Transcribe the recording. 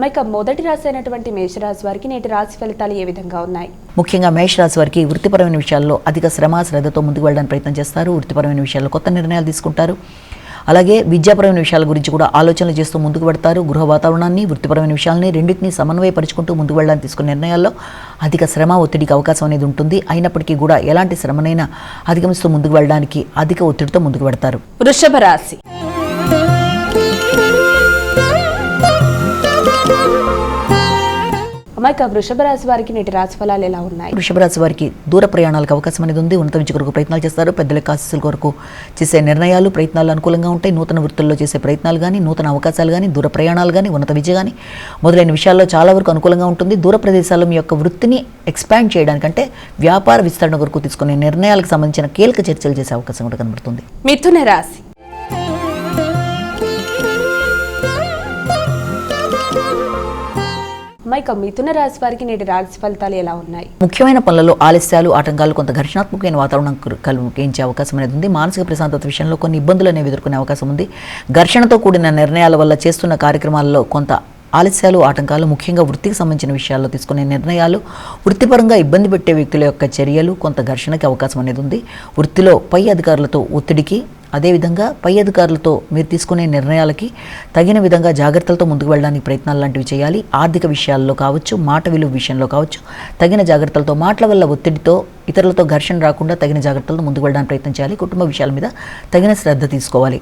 మైక మొదటి రాశి అయినటువంటి మేషరాశి వారికి నేటి రాశి ఫలితాలు ఏ విధంగా ఉన్నాయి? ముఖ్యంగా మేషరాశి వారికి వృత్తిపరమైన విషయాల్లో అధిక శ్రమ శ్రద్ధతో ముందుకు వెళ్ళడానికి ప్రయత్నం చేస్తారు. వృత్తిపరమైన విషయాల్లో కొత్త నిర్ణయాలు తీసుకుంటారు. అలాగే విద్యాపరమైన విషయాల గురించి కూడా ఆలోచనలు చేస్తూ ముందుకు పెడతారు. గృహ వాతావరణాన్ని, వృత్తిపరమైన విషయాలని రెండింటినీ సమన్వయపరుచుకుంటూ ముందుకు వెళ్ళడానికి తీసుకునే నిర్ణయాల్లో అధిక శ్రమ ఒత్తిడికి అవకాశం అనేది ఉంటుంది. అయినప్పటికీ కూడా ఎలాంటి శ్రమనైనా అధిగమిస్తూ ముందుకు వెళ్ళడానికి అధిక ఒత్తిడితో ముందుకు పెడతారు. వృషభ రాశి. అమ్మాయిక వృషభ రాశి వారికి నేటి రాశి ఫలాలు ఎలా ఉన్నాయి? వృషభ రాశి వారికి దూర ప్రయాణాలకు అవకాశం అనేది ఉంది. ఉన్నత విద్య కొరకు ప్రయత్నాలు చేస్తారు. పెద్దల ఆశీస్సుల కొరకు చేసే నిర్ణయాలు, ప్రయత్నాలు అనుకూలంగా ఉంటాయి. నూతన వృత్తుల్లో చేసే ప్రయత్నాలు కానీ, నూతన అవకాశాలు కానీ, దూర ప్రయాణాలు కానీ, ఉన్నత విద్య కానీ మొదలైన విషయాల్లో చాలా వరకు అనుకూలంగా ఉంటుంది. దూర ప్రదేశాల్లో మీ యొక్క వృత్తిని ఎక్స్పాండ్ చేయడానికంటే వ్యాపార విస్తరణ కొరకు తీసుకునే నిర్ణయాలకు సంబంధించిన కీలక చర్చలు చేసే అవకాశం కూడా కనబడుతుంది. మిథున రాశి. మైక మిథున రాశి వారికి నేటి రాశి ఫలితాలు ఎలా ఉన్నాయి? ముఖ్యమైన పనులలో ఆలస్యాలు, ఆటంకాలు, కొంత ఘర్షణాత్మకమైన వాతావరణం కలిగించే అవకాశం అనేది ఉంది. మానసిక ప్రశాంతత విషయంలో కొన్ని ఇబ్బందులు అనేవి ఎదుర్కొనే అవకాశం ఉంది. ఘర్షణతో కూడిన నిర్ణయాల వల్ల చేస్తున్న కార్యక్రమాల్లో కొంత ఆలస్యాలు, ఆటంకాలు, ముఖ్యంగా వృత్తికి సంబంధించిన విషయాల్లో తీసుకునే నిర్ణయాలు, వృత్తిపరంగా ఇబ్బంది పెట్టే వ్యక్తుల యొక్క చర్యలు, కొంత ఘర్షణకి అవకాశం అనేది ఉంది. వృత్తిలో పై అధికారులతో ఒత్తిడికి, అదేవిధంగా పై అధికారులతో మీరు తీసుకునే నిర్ణయాలకి తగిన విధంగా జాగ్రత్తలతో ముందుకు వెళ్ళడానికి ప్రయత్నాలు లాంటివి చేయాలి. ఆర్థిక విషయాల్లో కావచ్చు, మాట విలువ విషయంలో కావచ్చు, తగిన జాగ్రత్తలతో, మాటల వల్ల ఒత్తిడితో ఇతరులతో ఘర్షణ రాకుండా తగిన జాగ్రత్తలతో ముందుకు వెళ్ళడానికి ప్రయత్నం చేయాలి. కుటుంబ విషయాల మీద తగిన శ్రద్ధ తీసుకోవాలి.